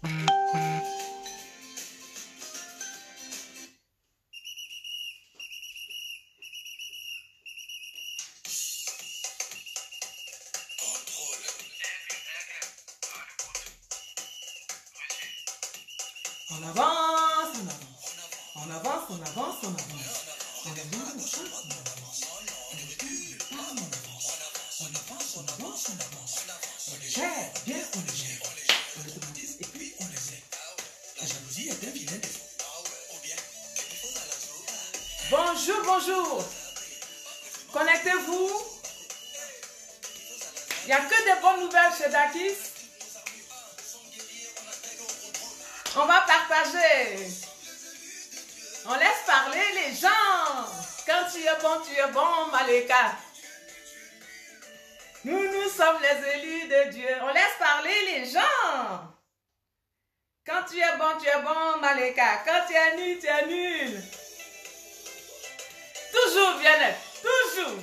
On avance, on avance. On avance, on avance, on avance. On avance, on avance. On avance, on avance, on avance. On est gère, bien on est gère. On est automatique et puis on les aide. La jalousie est un vilain défaut. Bonjour, bonjour. Connectez-vous. Il n'y a que des bonnes nouvelles chez Dakis. On va partager. On laisse parler les gens. Quand tu es bon, Maleka. Nous sommes les élus de Dieu. On laisse parler les gens. Quand tu es bon, Maleka. Quand tu es nul. Toujours bien-être. Toujours.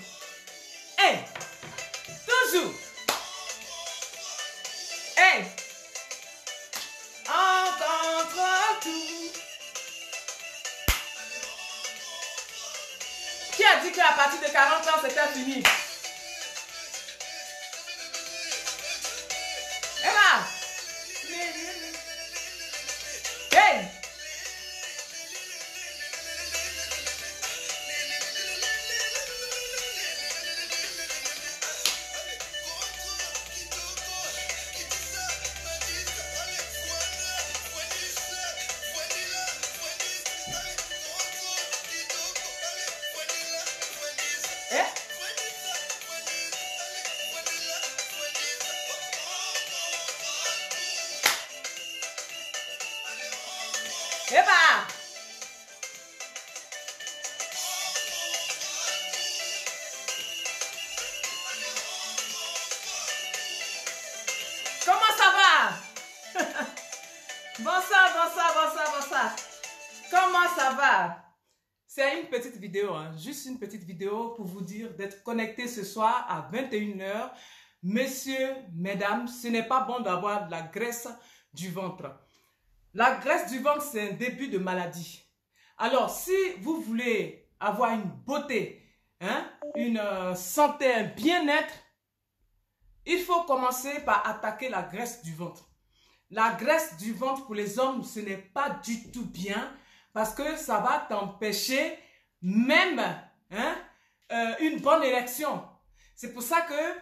Hey. Toujours. Hey. On contrôle tout. Qui a dit qu'à partir de 40 ans, c'était fini? Emma! Hey! Eba! Comment ça va? Bonsoir. Comment ça va? C'est une petite vidéo, hein? Juste une petite vidéo pour vous dire d'être connecté ce soir à 21 h. Messieurs, mesdames, ce n'est pas bon d'avoir de la graisse du ventre. La graisse du ventre, c'est un début de maladie. Alors, si vous voulez avoir une beauté, hein, une santé, un bien-être, il faut commencer par attaquer la graisse du ventre. La graisse du ventre pour les hommes, ce n'est pas du tout bien parce que ça va t'empêcher même une bonne érection. C'est pour ça que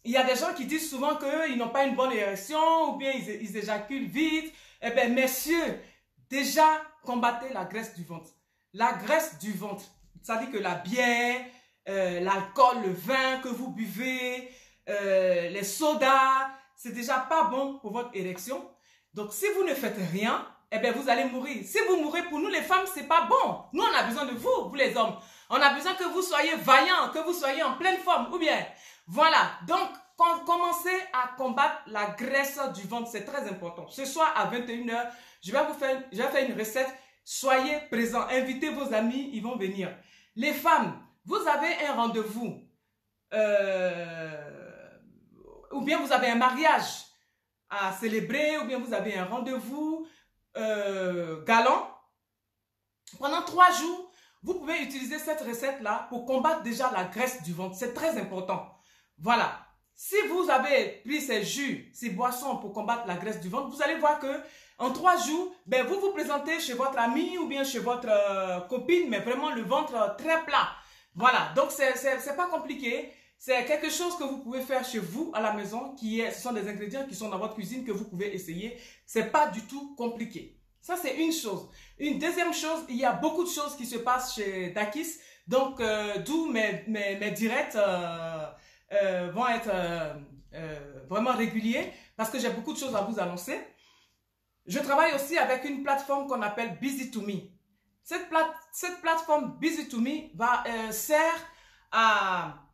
il y a des gens qui disent souvent qu'ils n'ont pas une bonne érection ou bien ils éjaculent vite. Eh bien, messieurs, déjà, combattez la graisse du ventre. La graisse du ventre, ça dit que la bière, l'alcool, le vin que vous buvez, les sodas, c'est déjà pas bon pour votre érection. Donc, si vous ne faites rien, eh bien, vous allez mourir. Si vous mourrez, pour nous, les femmes, c'est pas bon. Nous, on a besoin de vous les hommes. On a besoin que vous soyez vaillants, que vous soyez en pleine forme, ou bien, voilà. Donc, commencez à combattre la graisse du ventre, c'est très important. Ce soir à 21 h, je vais faire une recette. Soyez présents, invitez vos amis, ils vont venir. Les femmes, vous avez un rendez-vous, ou bien vous avez un mariage à célébrer, ou bien vous avez un rendez-vous galant. Pendant 3 jours, vous pouvez utiliser cette recette-là pour combattre déjà la graisse du ventre. C'est très important. Voilà. Si vous avez pris ces jus, ces boissons pour combattre la graisse du ventre, vous allez voir que en 3 jours, ben, vous vous présentez chez votre ami ou bien chez votre copine, mais vraiment le ventre très plat. Voilà, donc c'est pas compliqué. C'est quelque chose que vous pouvez faire chez vous à la maison, ce sont des ingrédients qui sont dans votre cuisine que vous pouvez essayer. C'est pas du tout compliqué. Ça, c'est une chose. Une deuxième chose, il y a beaucoup de choses qui se passent chez Dakis. Donc, d'où mes directs vont être vraiment réguliers parce que j'ai beaucoup de choses à vous annoncer. Je travaille aussi avec une plateforme qu'on appelle Busy2Me. Cette plateforme Busy2Me sert à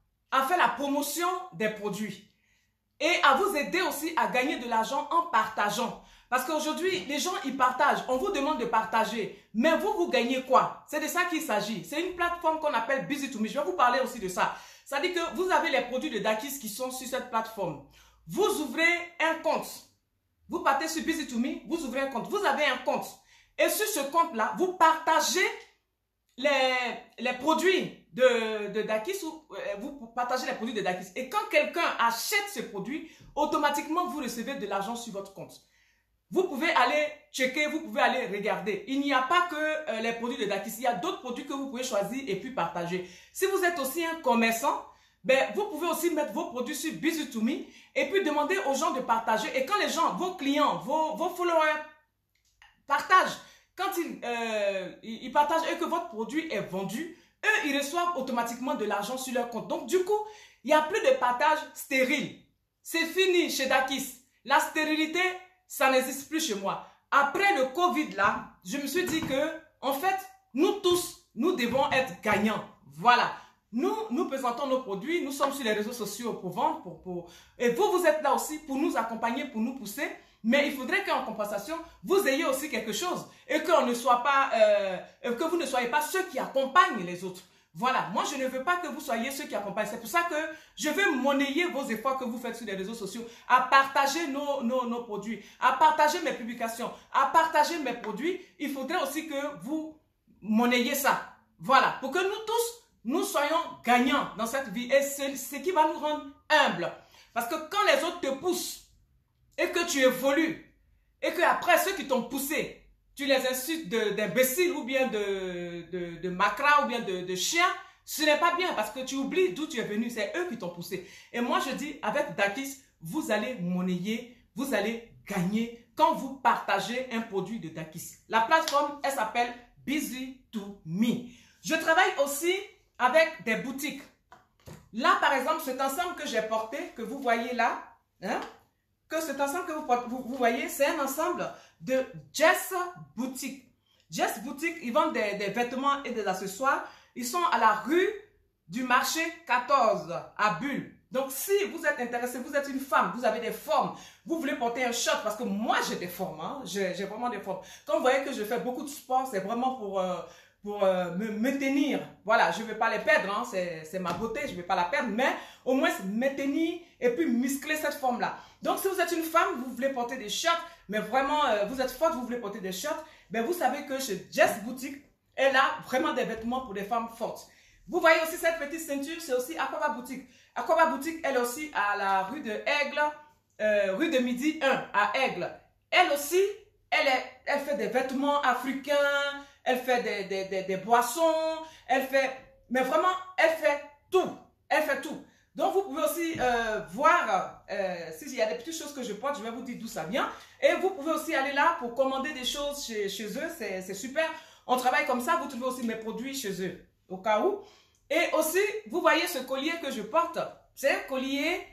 faire la promotion des produits et à vous aider aussi à gagner de l'argent en partageant. Parce qu'aujourd'hui, les gens, ils partagent. On vous demande de partager. Mais vous gagnez quoi? C'est de ça qu'il s'agit. C'est une plateforme qu'on appelle Busy2Me. Je vais vous parler aussi de ça. Ça dit que vous avez les produits de Dakis qui sont sur cette plateforme. Vous ouvrez un compte. Vous partez sur Busy to Me, vous ouvrez un compte. Vous avez un compte. Et sur ce compte-là, vous partagez les produits de Dakis, ou vous partagez les produits de Dakis. Et quand quelqu'un achète ce produit, automatiquement, vous recevez de l'argent sur votre compte. Vous pouvez aller checker, vous pouvez aller regarder. Il n'y a pas que les produits de Dakis. Il y a d'autres produits que vous pouvez choisir et puis partager. Si vous êtes aussi un commerçant, ben, vous pouvez aussi mettre vos produits sur Busy to Me et puis demander aux gens de partager. Et quand les gens, vos clients, vos followers partagent, quand ils partagent et que votre produit est vendu, eux, ils reçoivent automatiquement de l'argent sur leur compte. Donc, du coup, il n'y a plus de partage stérile. C'est fini chez Dakis. La stérilité, ça n'existe plus chez moi. Après le Covid, là, je me suis dit que, en fait, nous tous, nous devons être gagnants. Voilà. Nous présentons nos produits, nous sommes sur les réseaux sociaux pour vendre, et vous êtes là aussi pour nous accompagner, pour nous pousser. Mais il faudrait qu'en compensation, vous ayez aussi quelque chose et qu'on ne soit pas, que vous ne soyez pas ceux qui accompagnent les autres. Voilà, moi je ne veux pas que vous soyez ceux qui accompagnent. C'est pour ça que je veux monnayer vos efforts que vous faites sur les réseaux sociaux, à partager nos produits, à partager mes publications, à partager mes produits. Il faudrait aussi que vous monnayez ça. Voilà, pour que nous tous, nous soyons gagnants dans cette vie. Et c'est ce qui va nous rendre humbles. Parce que quand les autres te poussent, et que tu évolues, et que après ceux qui t'ont poussé, tu les insultes d'imbéciles ou bien de macra ou bien de chiens, ce n'est pas bien parce que tu oublies d'où tu es venu, c'est eux qui t'ont poussé. Et moi je dis, avec Dakis, vous allez monnayer, vous allez gagner quand vous partagez un produit de Dakis. La plateforme, elle s'appelle Busy to Me. Je travaille aussi avec des boutiques. Là par exemple, cet ensemble que j'ai porté, que vous voyez là, hein, que cet ensemble que vous voyez, c'est un ensemble de Jess Boutique. Jess Boutique, ils vendent des vêtements et des accessoires. Ils sont à la rue du marché 14 à Bulle. Donc, si vous êtes intéressé, vous êtes une femme, vous avez des formes, vous voulez porter un short, parce que moi, j'ai des formes, hein, j'ai vraiment des formes. Quand vous voyez que je fais beaucoup de sport, c'est vraiment pour me tenir. Voilà, je ne vais pas les perdre, hein, c'est ma beauté, je ne vais pas la perdre, mais au moins me tenir et puis muscler cette forme-là. Donc, si vous êtes une femme, vous voulez porter des shorts, mais vraiment, vous êtes forte, vous voulez porter des shorts, ben vous savez que chez Jess Boutique, elle a vraiment des vêtements pour des femmes fortes. Vous voyez aussi cette petite ceinture, c'est aussi Aquaba Boutique. Aquaba Boutique, elle est aussi à la rue de Aigle, rue de Midi 1 à Aigle. Elle aussi, elle fait des vêtements africains, elle fait des boissons, mais vraiment, elle fait tout. Elle fait tout. Donc, vous pouvez aussi voir s'il y a des petites choses que je porte, je vais vous dire d'où ça vient. Et vous pouvez aussi aller là pour commander des choses chez eux, c'est super. On travaille comme ça, vous trouvez aussi mes produits chez eux, au cas où. Et aussi, vous voyez ce collier que je porte, c'est un collier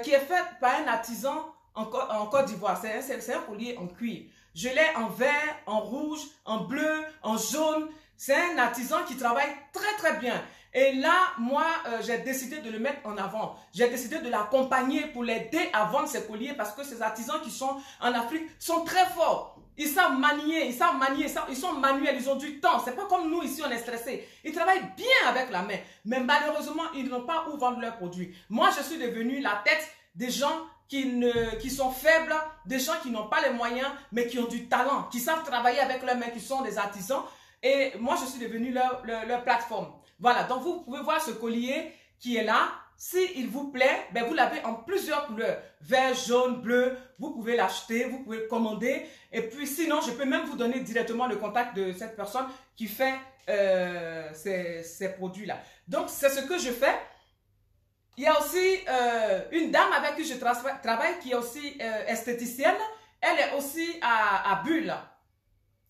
qui est fait par un artisan en Côte d'Ivoire. C'est un collier en cuir. Je l'ai en vert, en rouge, en bleu, en jaune. C'est un artisan qui travaille très très bien. Et là, moi, j'ai décidé de le mettre en avant. J'ai décidé de l'accompagner pour l'aider à vendre ses colliers parce que ces artisans qui sont en Afrique sont très forts. Ils savent manier, ils sont manuels, ils ont du temps. C'est pas comme nous ici, on est stressé. Ils travaillent bien avec la main. Mais malheureusement, ils n'ont pas où vendre leurs produits. Moi, je suis devenue la tête des gens qui sont faibles, des gens qui n'ont pas les moyens, mais qui ont du talent, qui savent travailler avec leurs mains, qui sont des artisans. Et moi, je suis devenue leur plateforme. Voilà, donc vous pouvez voir ce collier qui est là. S'il vous plaît, ben vous l'avez en plusieurs couleurs. Vert, jaune, bleu. Vous pouvez l'acheter, vous pouvez le commander. Et puis sinon, je peux même vous donner directement le contact de cette personne qui fait ces produits-là. Donc, c'est ce que je fais. Il y a aussi une dame avec qui je travaille qui est aussi esthéticienne. Elle est aussi à Bulle.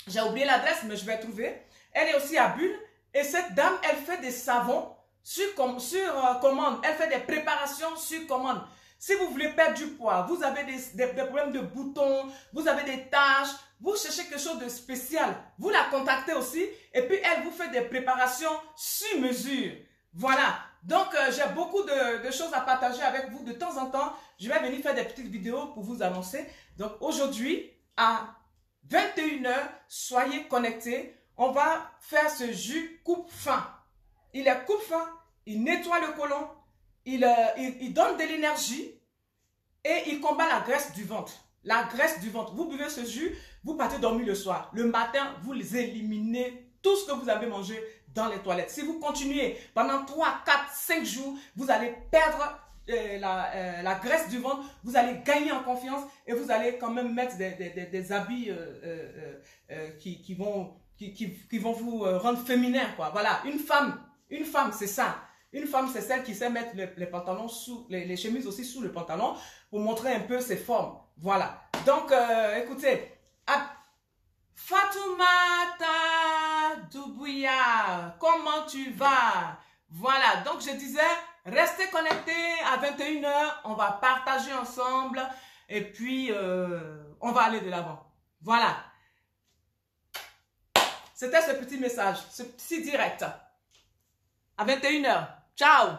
J'ai oublié l'adresse, mais je vais trouver. Elle est aussi à Bulle. Et cette dame, elle fait des savons sur commande. Elle fait des préparations sur commande. Si vous voulez perdre du poids, vous avez des problèmes de boutons, vous avez des taches, vous cherchez quelque chose de spécial, vous la contactez aussi. Et puis, elle vous fait des préparations sur mesure. Voilà. Donc, j'ai beaucoup de choses à partager avec vous. De temps en temps, je vais venir faire des petites vidéos pour vous annoncer. Donc, aujourd'hui, à 21 h, soyez connectés. On va faire ce jus coupe-faim. Il est coupe-faim, il nettoie le côlon, il donne de l'énergie et il combat la graisse du ventre. la graisse du ventre. Vous buvez ce jus, vous partez dormir le soir. Le matin, vous les éliminez tout ce que vous avez mangé dans les toilettes. Si vous continuez pendant 3, 4, 5 jours, vous allez perdre la graisse du ventre, vous allez gagner en confiance et vous allez quand même mettre des habits qui vont vous rendre féminin, quoi. Voilà, une femme, c'est ça. Une femme, c'est celle qui sait mettre les pantalons sous, les chemises aussi sous le pantalon pour montrer un peu ses formes. Voilà. Donc, écoutez, Fatoumata Doumbouya, comment tu vas? Voilà, donc je disais, restez connectés à 21 h, on va partager ensemble et puis on va aller de l'avant. Voilà. C'était ce petit message, ce petit direct. À 21 h. Ciao!